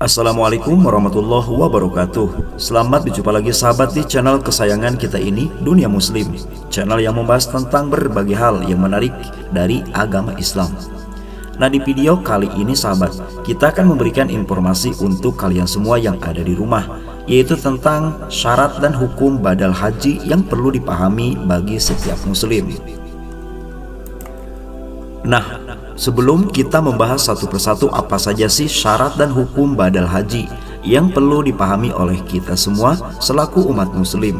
Assalamualaikum warahmatullahi wabarakatuh. Selamat berjumpa lagi sahabat di channel kesayangan kita ini, Dunia Muslim. Channel yang membahas tentang berbagai hal yang menarik dari agama Islam. Nah, di video kali ini sahabat, kita akan memberikan informasi untuk kalian semua yang ada di rumah, yaitu tentang syarat dan hukum badal haji yang perlu dipahami bagi setiap muslim. Nah, sebelum kita membahas satu persatu apa saja sih syarat dan hukum badal haji yang perlu dipahami oleh kita semua selaku umat muslim,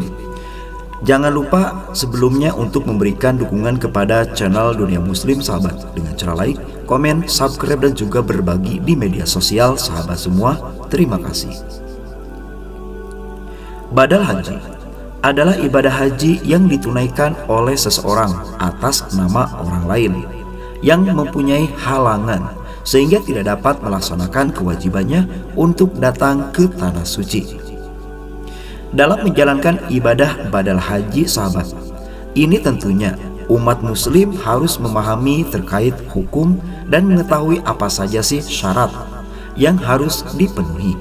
jangan lupa sebelumnya untuk memberikan dukungan kepada channel Dunia Muslim sahabat dengan cara like, komen, subscribe, dan juga berbagi di media sosial sahabat semua. Terima kasih. Badal haji adalah ibadah haji yang ditunaikan oleh seseorang atas nama orang lain yang mempunyai halangan sehingga tidak dapat melaksanakan kewajibannya untuk datang ke tanah suci. Dalam menjalankan ibadah badal haji sahabat, ini tentunya umat muslim harus memahami terkait hukum dan mengetahui apa saja sih syarat yang harus dipenuhi.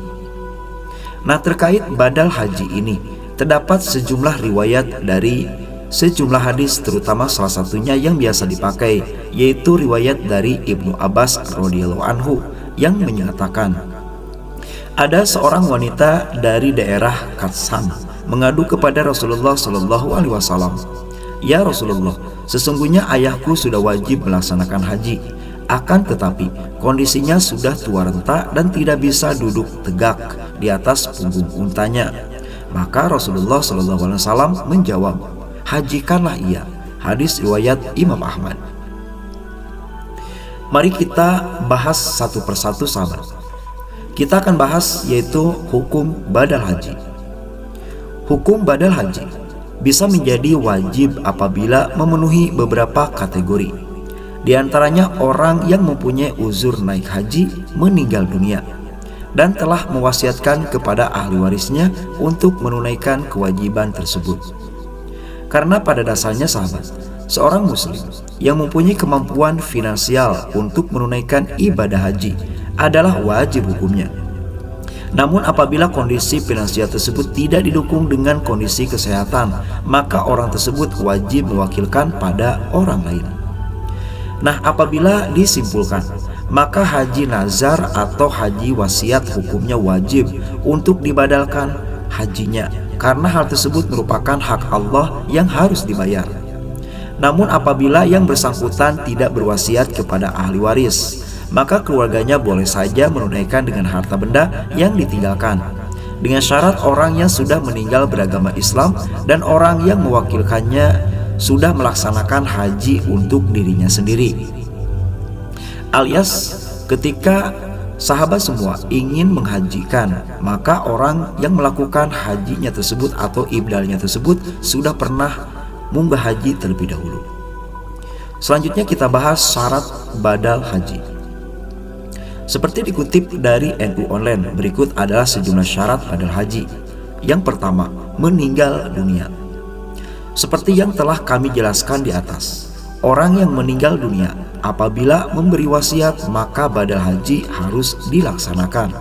Nah, terkait badal haji ini terdapat sejumlah riwayat dari sejumlah hadis, terutama salah satunya yang biasa dipakai, yaitu riwayat dari Ibnu Abbas radhiyallahu anhu yang menyatakan ada seorang wanita dari daerah Qatsam mengadu kepada Rasulullah Shallallahu Alaihi Wasallam, "Ya Rasulullah, sesungguhnya ayahku sudah wajib melaksanakan haji, akan tetapi kondisinya sudah tua renta dan tidak bisa duduk tegak di atas punggung untanya." Maka Rasulullah Shallallahu Alaihi Wasallam menjawab, "Hajikanlah ia." Hadis riwayat Imam Ahmad. Mari kita bahas satu persatu sahabat. Kita akan bahas yaitu hukum badal haji. Hukum badal haji bisa menjadi wajib apabila memenuhi beberapa kategori. Di antaranya orang yang mempunyai uzur naik haji meninggal dunia dan telah mewasiatkan kepada ahli warisnya untuk menunaikan kewajiban tersebut. Karena pada dasarnya sahabat, seorang muslim yang mempunyai kemampuan finansial untuk menunaikan ibadah haji adalah wajib hukumnya. Namun apabila kondisi finansial tersebut tidak didukung dengan kondisi kesehatan, maka orang tersebut wajib mewakilkan pada orang lain. Nah, apabila disimpulkan, maka haji nazar atau haji wasiat hukumnya wajib untuk dibadalkan hajinya, karena hal tersebut merupakan hak Allah yang harus dibayar. Namun apabila yang bersangkutan tidak berwasiat kepada ahli waris, maka keluarganya boleh saja menunaikan dengan harta benda yang ditinggalkan, dengan syarat orang yang sudah meninggal beragama Islam dan orang yang mewakilkannya sudah melaksanakan haji untuk dirinya sendiri. Alias ketika sahabat semua ingin menghajikan, maka orang yang melakukan hajinya tersebut atau ibadahnya tersebut sudah pernah munggah haji terlebih dahulu. Selanjutnya kita bahas syarat badal haji. Seperti dikutip dari NU Online, berikut adalah sejumlah syarat badal haji. Yang pertama, meninggal dunia. Seperti yang telah kami jelaskan di atas, orang yang meninggal dunia apabila memberi wasiat, maka badal haji harus dilaksanakan.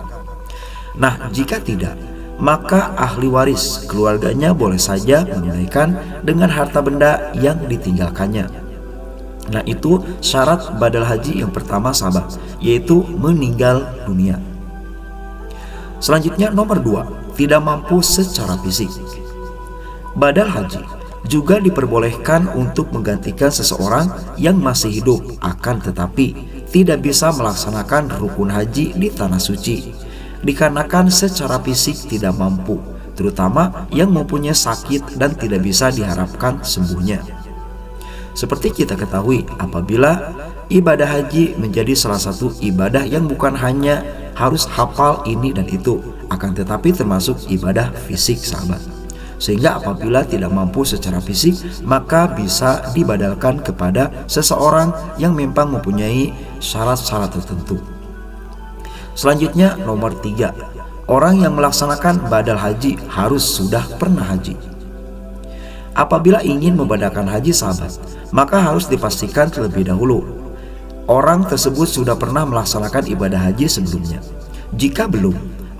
Nah, jika tidak, maka ahli waris keluarganya boleh saja menunaikan dengan harta benda yang ditinggalkannya. Nah, itu syarat badal haji yang pertama sahabat, yaitu meninggal dunia. Selanjutnya nomor 2, tidak mampu secara fisik. Badal haji juga diperbolehkan untuk menggantikan seseorang yang masih hidup, akan tetapi tidak bisa melaksanakan rukun haji di tanah suci dikarenakan secara fisik tidak mampu, terutama yang mempunyai sakit dan tidak bisa diharapkan sembuhnya. Seperti kita ketahui, apabila ibadah haji menjadi salah satu ibadah yang bukan hanya harus hafal ini dan itu, akan tetapi termasuk ibadah fisik sahabat. Sehingga apabila tidak mampu secara fisik, maka bisa dibadalkan kepada seseorang yang memang mempunyai syarat-syarat tertentu. Selanjutnya nomor 3, orang yang melaksanakan badal haji harus sudah pernah haji. Apabila ingin membadalkan haji sahabat, maka harus dipastikan terlebih dahulu orang tersebut sudah pernah melaksanakan ibadah haji sebelumnya. Jika belum,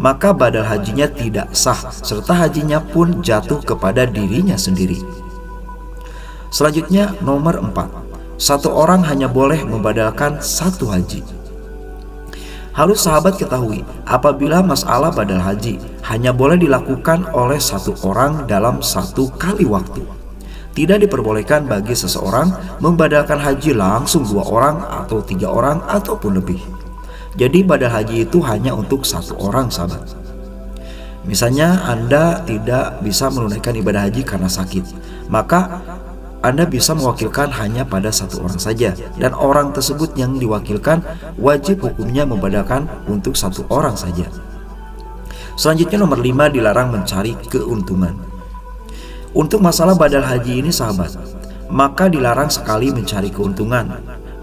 maka badal hajinya tidak sah, serta hajinya pun jatuh kepada dirinya sendiri. Selanjutnya nomor 4, satu orang hanya boleh membadalkan satu haji. Harus sahabat ketahui, apabila masalah badal haji hanya boleh dilakukan oleh satu orang dalam satu kali waktu. Tidak diperbolehkan bagi seseorang membadalkan haji langsung 2 orang atau 3 orang ataupun lebih. Jadi badal haji itu hanya untuk satu orang, sahabat. Misalnya Anda tidak bisa menunaikan ibadah haji karena sakit, maka Anda bisa mewakilkan hanya pada satu orang saja, dan orang tersebut yang diwakilkan wajib hukumnya membadalkan untuk satu orang saja. Selanjutnya nomor 5, dilarang mencari keuntungan. Untuk masalah badal haji ini, sahabat, maka dilarang sekali mencari keuntungan.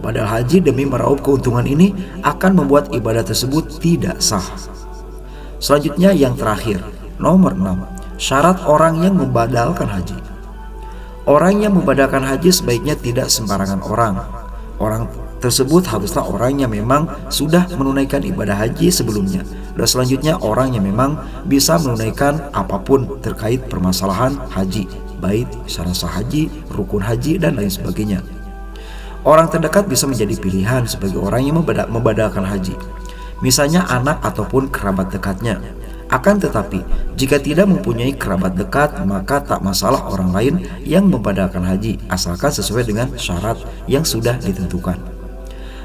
Badal haji demi meraup keuntungan ini akan membuat ibadah tersebut tidak sah. Selanjutnya yang terakhir, nomor 6, syarat orang yang membadalkan haji. Orang yang membadalkan haji sebaiknya tidak sembarangan orang. Orang tersebut haruslah orang yang memang sudah menunaikan ibadah haji sebelumnya, dan selanjutnya orang yang memang bisa menunaikan apapun terkait permasalahan haji, baik syarat sah haji, rukun haji, dan lain sebagainya. Orang terdekat bisa menjadi pilihan sebagai orang yang membadalkan haji, misalnya anak ataupun kerabat dekatnya. Akan tetapi, jika tidak mempunyai kerabat dekat, maka tak masalah orang lain yang membadalkan haji, asalkan sesuai dengan syarat yang sudah ditentukan.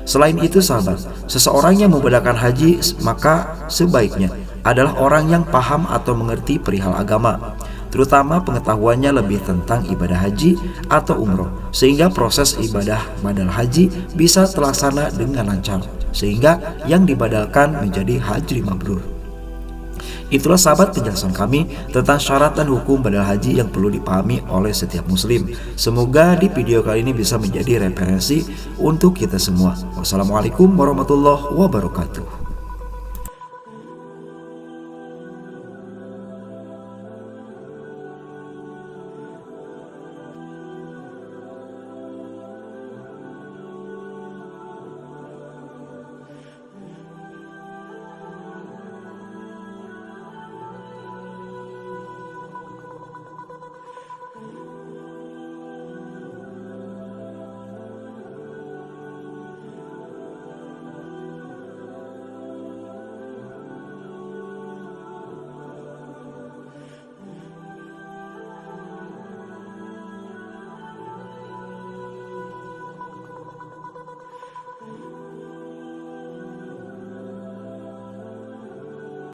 Selain itu, sahabat, seseorang yang membadalkan haji maka sebaiknya adalah orang yang paham atau mengerti perihal agama, terutama pengetahuannya lebih tentang ibadah haji atau umroh, sehingga proses ibadah badal haji bisa terlaksana dengan lancar, sehingga yang dibadalkan menjadi haji mabrur. Itulah sahabat penjelasan kami tentang syarat dan hukum badal haji yang perlu dipahami oleh setiap muslim. Semoga di video kali ini bisa menjadi referensi untuk kita semua. Wassalamualaikum warahmatullahi wabarakatuh.